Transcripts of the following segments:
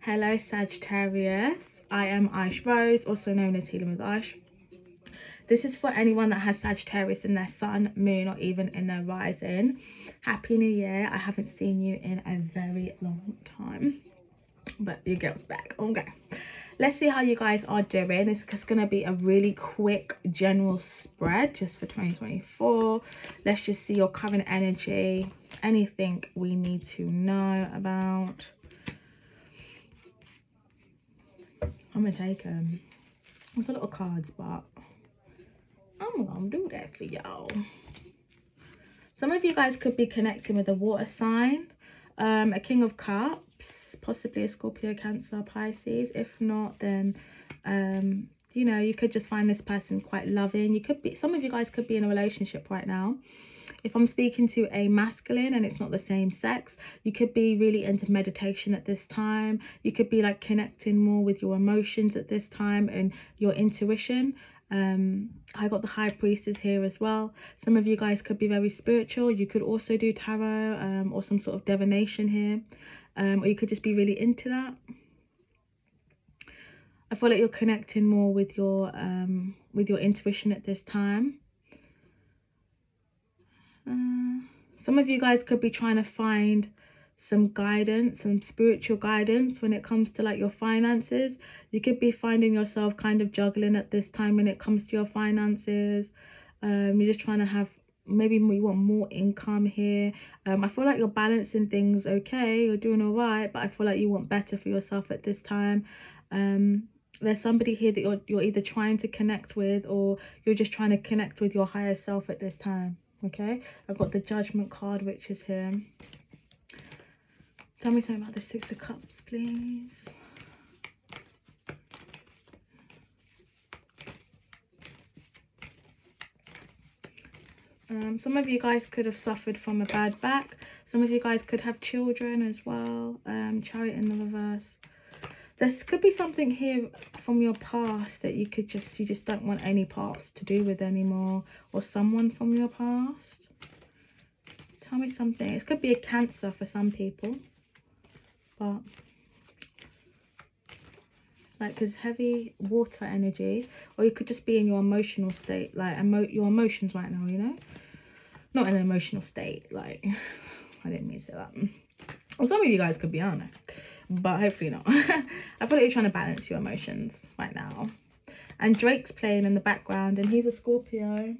Hello Sagittarius, I am Aish Rose, also known as Healing with Aish. This is for anyone that has Sagittarius in their sun, moon, or even in their rising. Happy New Year. I haven't seen you in a very long time, but your girl's back. Okay, let's see how you guys are doing. It's just going to be a really quick general spread just for 2024. Let's just see your current energy, anything we need to know about. I'm gonna take them. There's a lot of cards, but I'm gonna do that for y'all. Some of you guys could be connecting with a water sign, a King of Cups, possibly a Scorpio, Cancer, Pisces. If not, then you know, you could just find this person quite loving. You could be, some of you guys could be in a relationship right now. If I'm speaking to a masculine and it's not the same sex, you could be really into meditation at this time. You could be like connecting more with your emotions at this time and your intuition. I got the High Priestess here as well. Some of you guys could be very spiritual. You could also do tarot or some sort of divination here, or you could just be really into that. I feel like you're connecting more with your intuition at this time. Some of you guys could be trying to find some guidance, some spiritual guidance when it comes to like your finances. You could be finding yourself kind of juggling at this time when it comes to your finances. You're just trying to have, maybe you want more income here. I feel like you're balancing things okay, you're doing all right, but I feel like you want better for yourself at this time. There's somebody here that you're either trying to connect with, or you're just trying to connect with your higher self at this time. Okay, I've got the Judgment card, which is here. Tell me something about the Six of Cups, please. Some of you guys could have suffered from a bad back. Some of you guys could have children as well. Chariot in the reverse. This could be something here from your past that you just don't want any parts to do with anymore, or someone from your past. Tell me something. It could be a Cancer for some people, but like, because heavy water energy, or you could just be in your emotional state, like your emotions right now, you know, not in an emotional state, like I didn't mean to say that. Well, some of you guys could be, I don't know, but hopefully not. I feel like you're trying to balance your emotions right now. And Drake's playing in the background, and he's a Scorpio.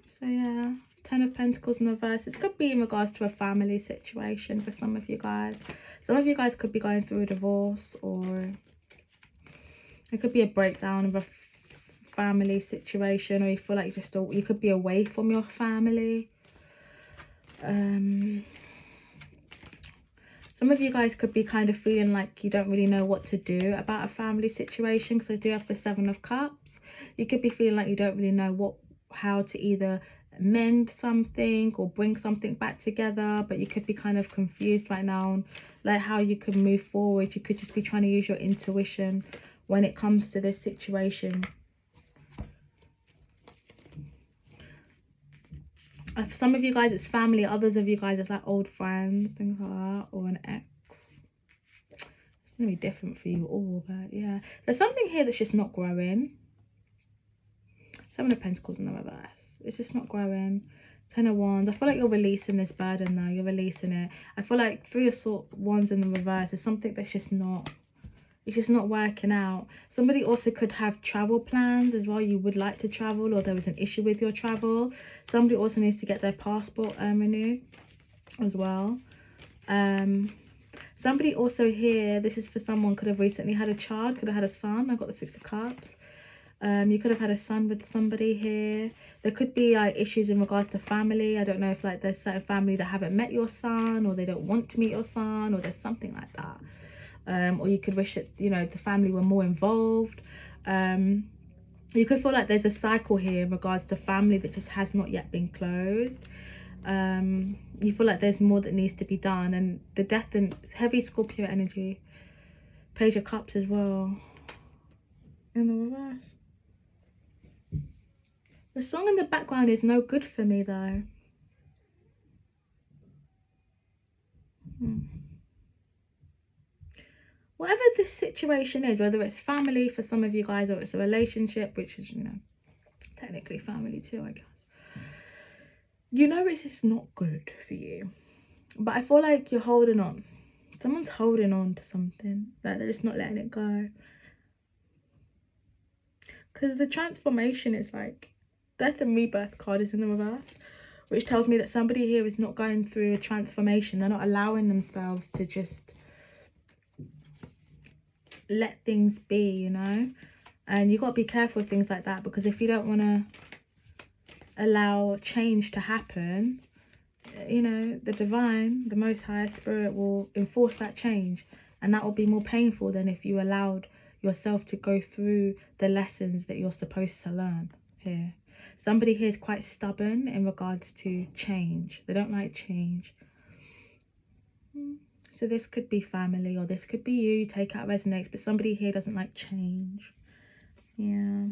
So yeah, Ten of Pentacles in the reverse. This could be in regards to a family situation for some of you guys. Some of you guys could be going through a divorce, or it could be a breakdown of a family situation, or you feel like you could be away from your family. Some of you guys could be kind of feeling like you don't really know what to do about a family situation, because I do have the Seven of Cups. You could be feeling like you don't really know how to either mend something or bring something back together, but you could be kind of confused right now on like how you could move forward. You could just be trying to use your intuition when it comes to this situation. For some of you guys it's family, others of you guys it's like old friends, things like that, or an ex. It's gonna be different for you all, but yeah, there's something here that's just not growing. Seven of Pentacles in the reverse. It's just not growing. Ten of Wands. I feel like you're releasing this burden now. You're releasing it. I feel like Three of Wands in the reverse is something that's just not, it's just not working out. Somebody also could have travel plans as well. You would like to travel, or there was an issue with your travel. Somebody also needs to get their passport renewed as well. Somebody also here, this is for someone, could have recently had a child, could have had a son. I got the Six of Cups. You could have had a son with somebody here. There could be like issues in regards to family. I don't know if like there's certain family that haven't met your son, or they don't want to meet your son, or there's something like that. Or you could wish that, you know, the family were more involved. You could feel like there's a cycle here in regards to family that just has not yet been closed. You feel like there's more that needs to be done. And the Death and heavy Scorpio energy. Page of Cups as well in the reverse. The song in the background is no good for me though. whatever this situation is, whether it's family for some of you guys or it's a relationship, which is, you know, technically family too, I guess. You know it's just not good for you. But I feel like you're holding on. Someone's holding on to something. Like they're just not letting it go. Because the transformation is like death and rebirth card is in the reverse, which tells me that somebody here is not going through a transformation. They're not allowing themselves to just let things be, you know. And you got to be careful with things like that, because if you don't want to allow change to happen, you know, the divine, the most high spirit will enforce that change, and that will be more painful than if you allowed yourself to go through the lessons that you're supposed to learn here. Somebody here is quite stubborn in regards to change. They don't like change. So this could be family, or this could be you. Take out resonates, but somebody here doesn't like change. Yeah.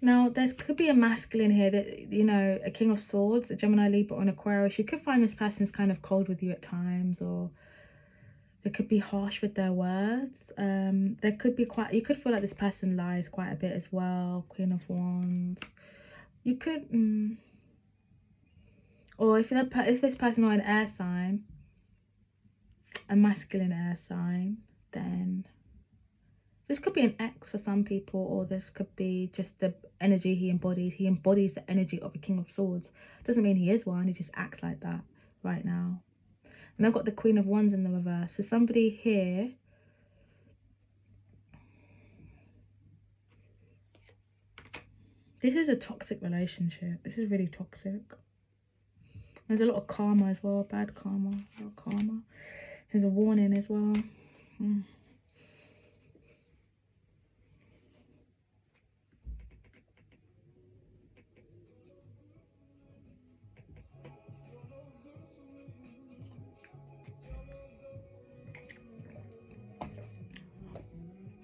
Now, there could be a masculine here that, you know, a King of Swords, a Gemini, Libra, or an Aquarius. You could find this person's kind of cold with you at times, or they could be harsh with their words. There could be quite, you could feel like this person lies quite a bit as well. Queen of Wands. You could, or if this person are an air sign, a masculine air sign, then this could be an ex for some people, or this could be just the energy he embodies. He embodies the energy of a King of Swords. Doesn't mean he is one, he just acts like that right now. And I've got the Queen of Wands in the reverse. So somebody here, this is a toxic relationship. This is really toxic. There's a lot of karma as well, bad karma, a lot of karma. There's a warning as well.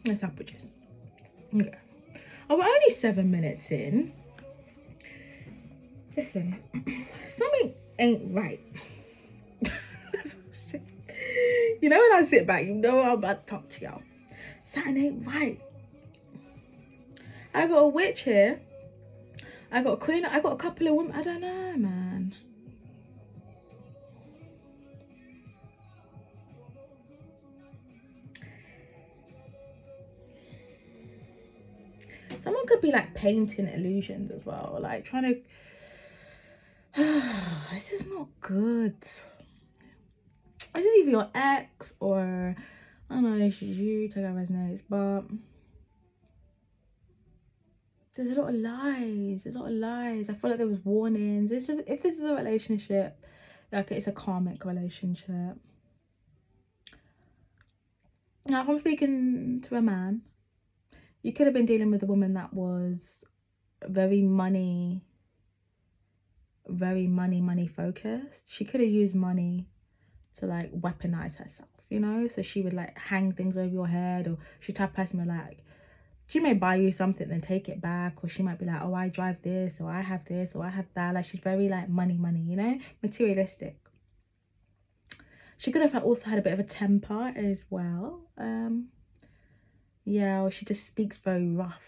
Let's apple juice. Okay. Oh, we're only 7 minutes in. Listen, something ain't right. You know, when I sit back, you know I'm about to talk to y'all. Something ain't right. I got a witch here. I got a queen. I got a couple of women. I don't know, man. Someone could be like painting illusions as well, like trying to this is not good. This is either your ex, or I don't know, this is you, take out resonates, but there's a lot of lies. There's a lot of lies. I feel like there was warnings. If this is a relationship, like it's a karmic relationship. Now, if I'm speaking to a man, you could have been dealing with a woman that was very money focused. She could have used money to like weaponize herself, you know. So she would like hang things over your head, or she'd type of person where like she may buy you something then take it back, or she might be like, oh, I drive this, or I have this, or I have that. Like she's very like money, you know, materialistic. She could have also had a bit of a temper as well. Yeah, or she just speaks very rough.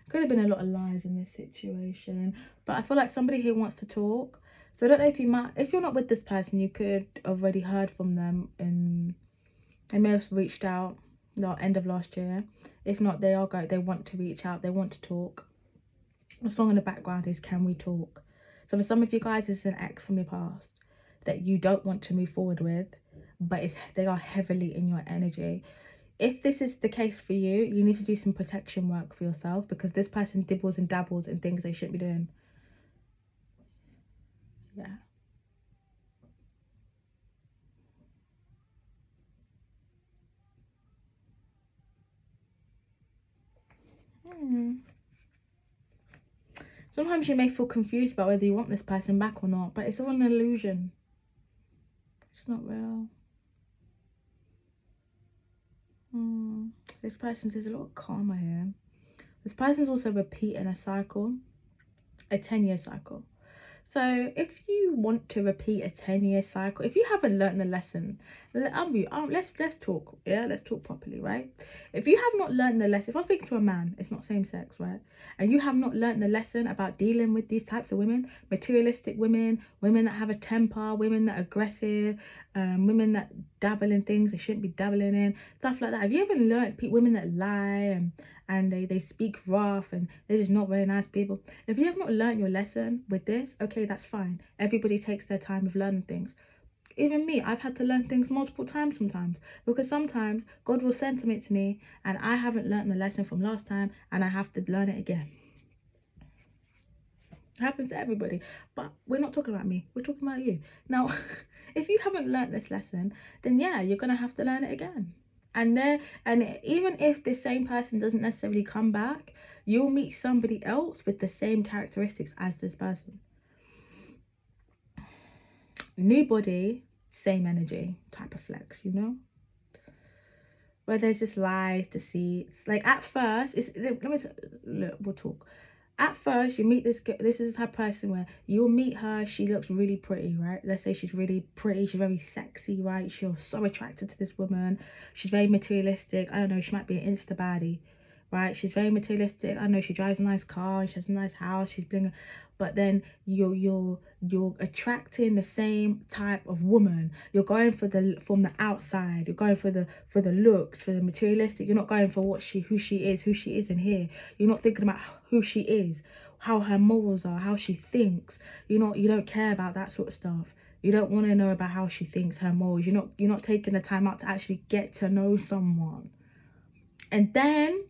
Could have been a lot of lies in this situation, but I feel like somebody here wants to talk. So I don't know if you might, if you're not with this person, you could have already heard from them, and they may have reached out end of last year. If not, they want to reach out, they want to talk. The song in the background is Can We Talk? So for some of you guys, this is an ex from your past that you don't want to move forward with, but they are heavily in your energy. If this is the case for you, you need to do some protection work for yourself, because this person dibbles and dabbles in things they shouldn't be doing. Yeah. Sometimes you may feel confused about whether you want this person back or not, but it's all an illusion. It's not real. This person says a lot of karma here. This person's also repeating a cycle, a 10-year cycle. So if you want to repeat a 10-year cycle, if you haven't learned the lesson, let's talk. Yeah, let's talk properly, right? If you have not learned the lesson, if I'm speaking to a man, it's not same sex, right? And you have not learned the lesson about dealing with these types of women, materialistic women, women that have a temper, women that are aggressive, women that dabble in things they shouldn't be dabbling in, stuff like that. If you haven't learned women that lie and they speak rough and they're just not very nice people, if you have not learned your lesson with this, okay, that's fine. Everybody takes their time of learning things. Even me, I've had to learn things multiple times sometimes, because sometimes God will send something to me and I haven't learned the lesson from last time and I have to learn it again. It happens to everybody, but we're not talking about me, we're talking about you. Now, if you haven't learned this lesson, then yeah, you're gonna have to learn it again. And even if the same person doesn't necessarily come back, you'll meet somebody else with the same characteristics as this person. New body, same energy type of flex, you know? Where there's just lies, deceits. Like at first, look, we'll talk. At first, you meet this girl. This is the type of person where you'll meet her. She looks really pretty, right? Let's say she's really pretty. She's very sexy, right? You're so attracted to this woman. She's very materialistic. I don't know. She might be an Insta baddie, right? She's very materialistic. I know she drives a nice car. She has a nice house. She's bling. But then you're attracting the same type of woman. You're going from the outside. You're going for the looks, for the materialistic. You're not going for who she is in here. You're not thinking about who she is, how her morals are, how she thinks. You don't care about that sort of stuff. You don't want to know about how she thinks, her morals. You're not taking the time out to actually get to know someone. And then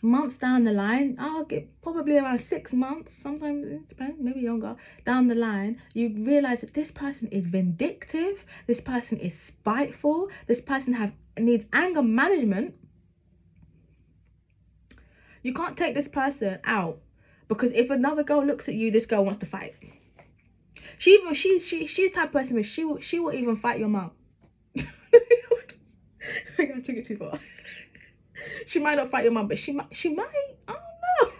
months down the line, I'll get probably around 6 months, sometimes it depends, maybe younger, down the line, you realize that this person is vindictive, this person is spiteful, this person needs anger management. You can't take this person out, because if another girl looks at you, this girl wants to fight. She's the type of person where she will even fight your mom. I think I took it too far. She might not fight your mum, but she might. I don't know.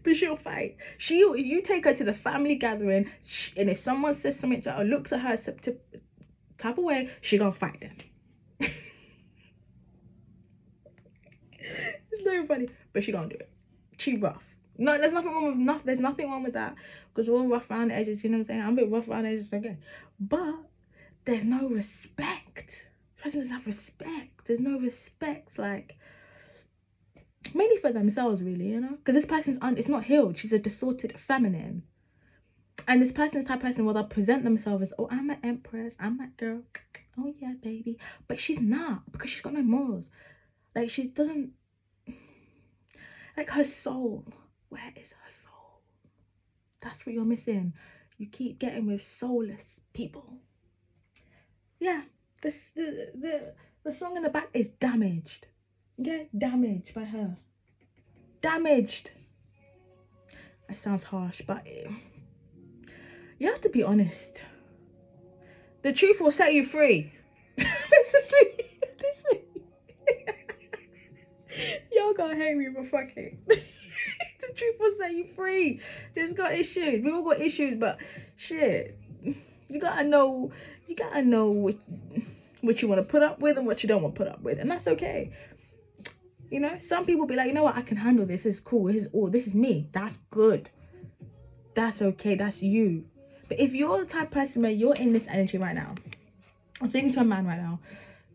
But she'll fight. You take her to the family gathering, and if someone says something to her or looks at her type of way, she gonna fight them. It's not even funny, but she gonna do it. She rough. No, there's nothing wrong with that, because we're all rough around the edges. You know what I'm saying? I'm a bit rough around the edges, okay. But there's no respect. Person doesn't have respect. There's no respect, like, mainly for themselves, really, you know, because this person's it's not healed. She's a distorted feminine, and this person is the type of person where they'll present themselves as, oh, I'm an empress, I'm that girl, oh yeah, baby, but she's not, because she's got no morals. Like, she doesn't, like, her soul. Where is her soul? That's what you're missing. You keep getting with soulless people. Yeah. The song in the back is Damaged. Yeah, damaged by her. Damaged. That sounds harsh, but you have to be honest. The truth will set you free. Listen. Y'all gonna hate me, but fuck it. The truth will set you free. There's got issues. We all got issues, but shit. You gotta know what you want to put up with and what you don't want to put up with, and that's okay. You know, some people be like, you know what, I can handle this. This is cool. This is me. That's good. That's okay. That's you. But if you're the type of person where you're in this energy right now, I'm speaking to a man right now,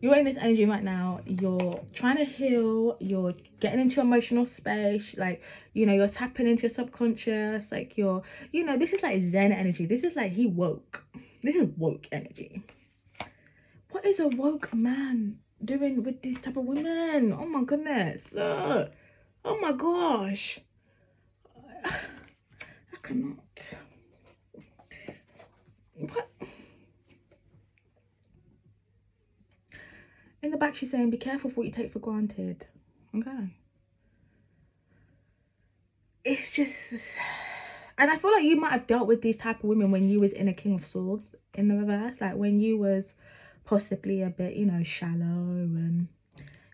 you're in this energy right now, you're trying to heal, you're getting into emotional space, like, you know, you're tapping into your subconscious, like, this is like Zen energy. This is like, he woke. This is woke energy. What is a woke man doing with these type of women? Oh my goodness, look. Oh my gosh. I cannot. What? In the back, she's saying, be careful for what you take for granted. Okay. It's just... And I feel like you might have dealt with these type of women when you was in a King of Swords in the reverse. Like when you was possibly a bit, you know, shallow, and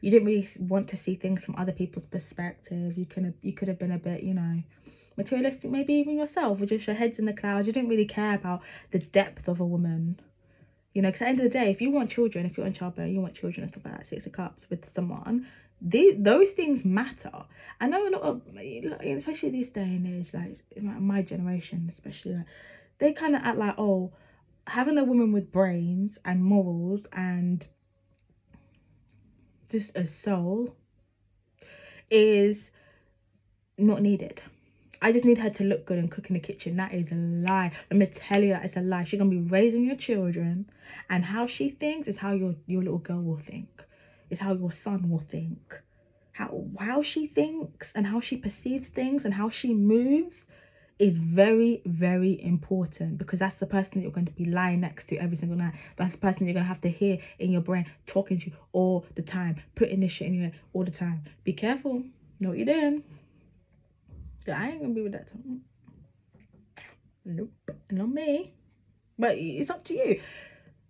you didn't really want to see things from other people's perspective. You could have been a bit, you know, materialistic, maybe even yourself, or just your head's in the clouds. You didn't really care about the depth of a woman. You know, because at the end of the day, if you want children, if you're in childbearing, you want children and stuff like that, 6 of Cups with someone, those things matter. I know a lot of, especially this day and age, like in my generation especially, like, they kind of act like, oh, having a woman with brains and morals and just a soul is not needed. I just need her to look good and cook in the kitchen. That is a lie. Let me tell you, that is a lie. She's gonna be raising your children, and how she thinks is how your little girl will think. Is how your son will think. How she thinks and how she perceives things and how she moves is very, very important, because that's the person that you're going to be lying next to every single night. That's the person you're going to have to hear in your brain talking to you all the time, putting this shit in your head all the time. Be careful. Know what you're doing. I ain't gonna be with that time. Nope, not me. But it's up to you.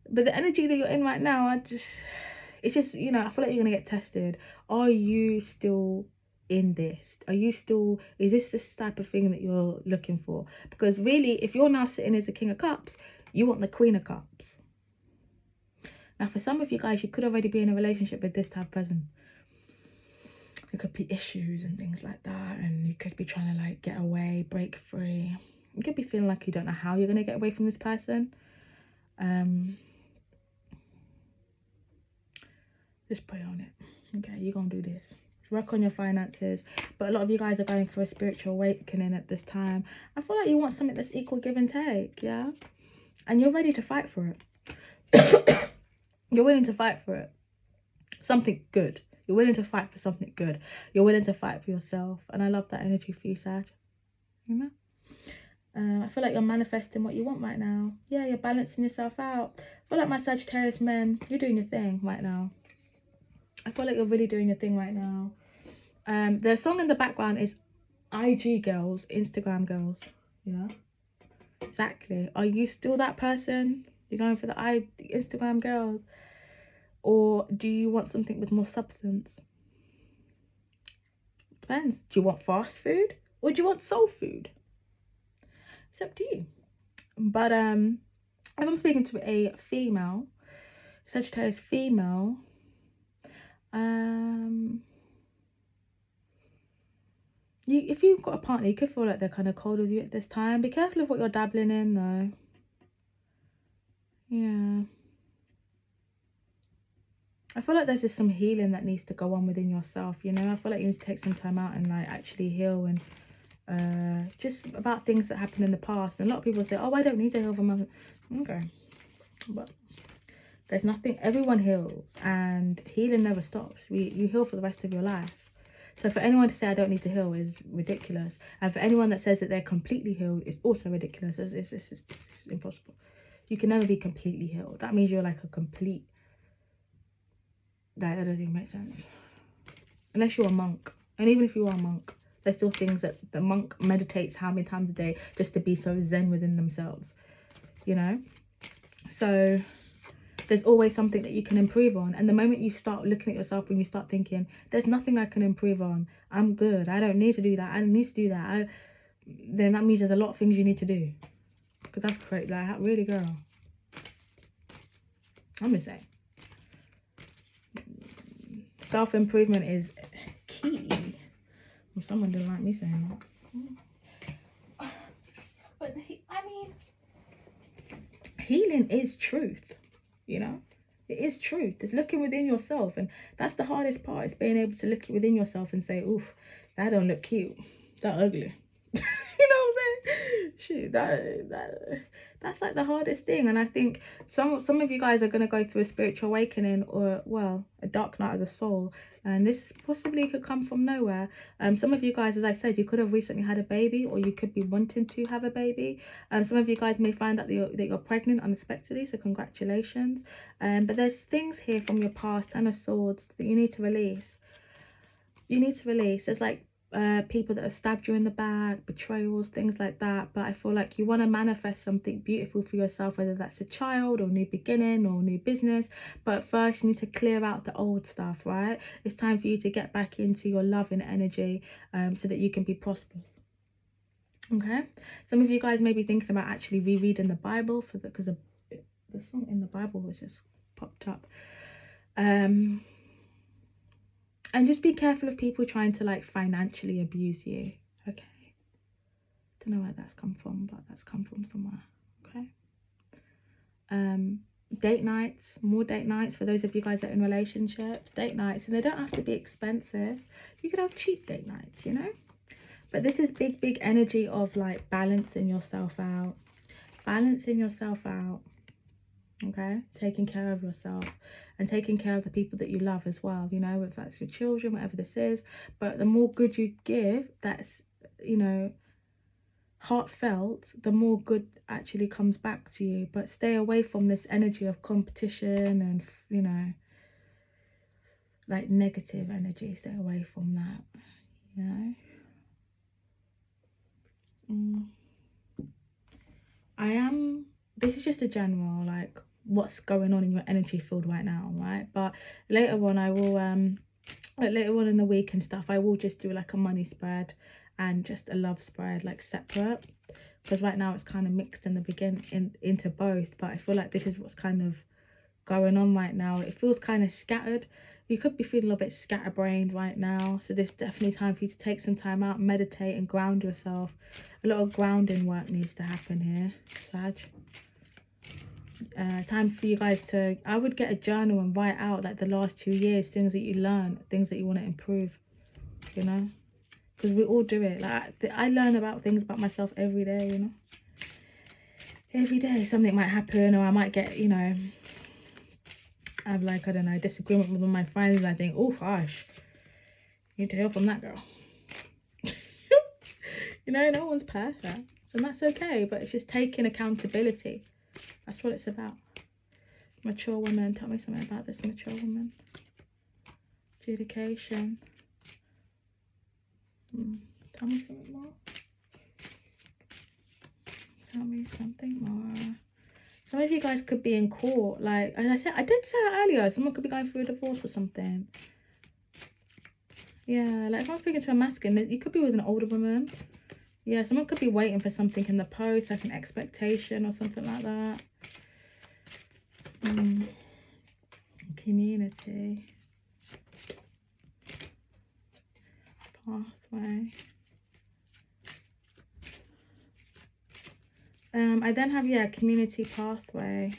But the energy that you're in right now, it's just, you know, I feel like you're gonna get tested. Are you still in this? Is this type of thing that you're looking for? Because really, if you're now sitting as the King of Cups, you want the Queen of Cups. Now, for some of you guys, you could already be in a relationship with this type of person. There could be issues and things like that, and you could be trying to like get away, break free. You could be feeling like you don't know how you're going to get away from this person. Just pray on it. Okay, you're going to do this. Work on your finances. But a lot of you guys are going for a spiritual awakening at this time. I feel like you want something that's equal give and take, yeah? And you're ready to fight for it. You're willing to fight for it. Something good. You're willing to fight for something good. You're willing to fight for yourself. And I love that energy for you, Sag. You know? I feel like you're manifesting what you want right now. Yeah, you're balancing yourself out. I feel like my Sagittarius men, you're doing your thing right now. I feel like you're really doing your thing right now. The song in the background is IG girls, Instagram girls. Yeah, exactly. Are you still that person? You're going for the Instagram girls? Or do you want something with more substance? Depends. Do you want fast food or do you want soul food? It's up to you. But if I'm speaking to a female, Sagittarius female, if you've got a partner, you could feel like they're kind of cold with you at this time. Be careful of what you're dabbling in though. Yeah. I feel like there's just some healing that needs to go on within yourself, you know? I feel like you need to take some time out and like actually heal, and just about things that happened in the past. And a lot of people say, oh, I don't need to heal from okay. But there's nothing, everyone heals, and healing never stops. You heal for the rest of your life. So for anyone to say I don't need to heal is ridiculous. And for anyone that says that they're completely healed is also ridiculous. It's impossible. You can never be completely healed. That means you're like a complete... That doesn't even make sense. Unless you're a monk. And even if you are a monk, there's still things that the monk meditates how many times a day just to be so zen within themselves. You know? So there's always something that you can improve on. And the moment you start looking at yourself and you start thinking, there's nothing I can improve on. I'm good. I don't need to do that. I don't need to do that. Then that means there's a lot of things you need to do. Because that's correct. Like, really, girl. I'm going to say. Self-improvement is key. Well, someone didn't like me saying that. But, I mean, healing is truth, you know? It is truth. It's looking within yourself. And that's the hardest part, is being able to look within yourself and say, oof, that don't look cute. That ugly. You know what I'm saying? Shit, that's like the hardest thing. And I think some of you guys are going to go through a spiritual awakening, or, well, a dark night of the soul. And this possibly could come from nowhere. Some of you guys, as I said, you could have recently had a baby, or you could be wanting to have a baby. Some of you guys may find out that you're pregnant unexpectedly, so congratulations. But there's things here from your past, Ten of Swords, that you need to release. You need to release. There's like people that have stabbed you in the back, betrayals, things like that. But I feel like you want to manifest something beautiful for yourself, whether that's a child or new beginning or new business. But first you need to clear out the old stuff, right? It's time for you to get back into your loving energy, so that you can be prosperous. Okay, some of you guys may be thinking about actually rereading the Bible for the, because the song in the Bible was just popped up. And just be careful of people trying to like financially abuse you. Okay, don't know where that's come from, but that's come from somewhere. Okay. Date nights, more date nights for those of you guys that are in relationships. Date nights, and they don't have to be expensive. You could have cheap date nights, you know. But this is big energy of like balancing yourself out. Balancing yourself out. Okay, taking care of yourself and taking care of the people that you love as well, you know, if that's your children, whatever this is. But the more good you give, that's, you know, heartfelt, the more good actually comes back to you. But stay away from this energy of competition and, you know, like negative energy. Stay away from that, you know. This is just a general, like, what's going on in your energy field right now, right? But later on I will like later on in the week and stuff, I will just do like a money spread and just a love spread, like separate, because right now it's kind of mixed in the beginning into both. But I feel like this is what's kind of going on right now. It feels kind of scattered. You could be feeling a little bit scatterbrained right now, so this is definitely time for you to take some time out, meditate and ground yourself. A lot of grounding work needs to happen here, Sag. Time for you guys to, I would get a journal and write out like the last 2 years, things that you learn, things that you want to improve, you know, because we all do it. Like I learn about things about myself every day, you know. Every day something might happen, or I might get, you know, have like, I don't know, disagreement with one of my friends, and I think, oh gosh, you need to heal from that, girl. You know, no one's perfect, and that's okay, but it's just taking accountability. That's what it's about. Mature woman, tell me something about this mature woman. Adjudication. Tell me something more. Tell me something more. Some of you guys could be in court. Like, as I said, I did say it earlier, someone could be going through a divorce or something. Yeah, like if I'm speaking to a masculine, you could be with an older woman. Yeah, someone could be waiting for something in the post, like an expectation or something like that. Community. Pathway. I then have, yeah, community pathway.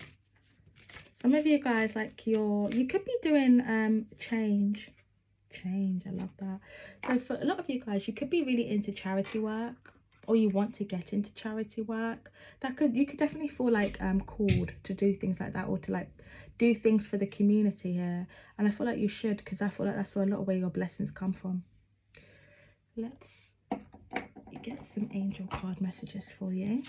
Some of you guys, like, you could be doing change, I love that. So for a lot of you guys, you could be really into charity work, or you want to get into charity work. You could definitely feel like called to do things like that, or to like do things for the community here. And I feel like you should, because I feel like that's where a lot of where your blessings come from. Let's get some angel card messages for you.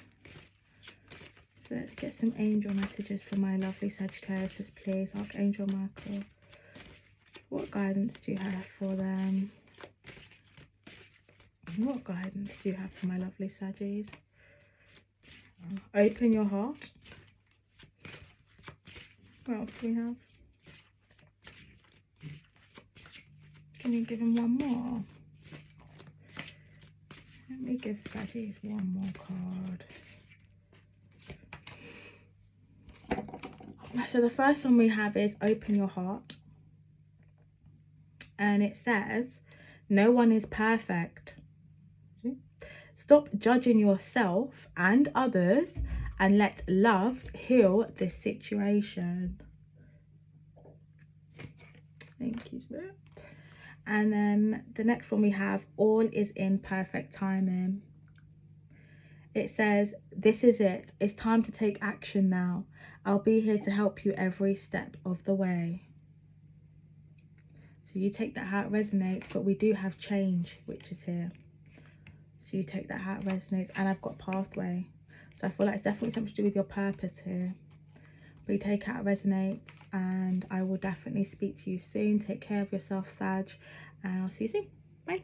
So let's get some angel messages for my lovely Sagittarius, please. Archangel Michael, what guidance do you have for them? What guidance do you have for my lovely Saggies? Open your heart. What else do we have? Can you give him one more? Let me give Saggies one more card. So the first one we have is open your heart. And it says, no one is perfect. Stop judging yourself and others and let love heal this situation. Thank you, Spirit. And then the next one we have, all is in perfect timing. It says, this is it. It's time to take action now. I'll be here to help you every step of the way. So you take that how it resonates, but we do have change, which is here. So you take that how it resonates, and I've got pathway. So I feel like it's definitely something to do with your purpose here. But you take how it resonates, and I will definitely speak to you soon. Take care of yourself, Sag, and I'll see you soon. Bye.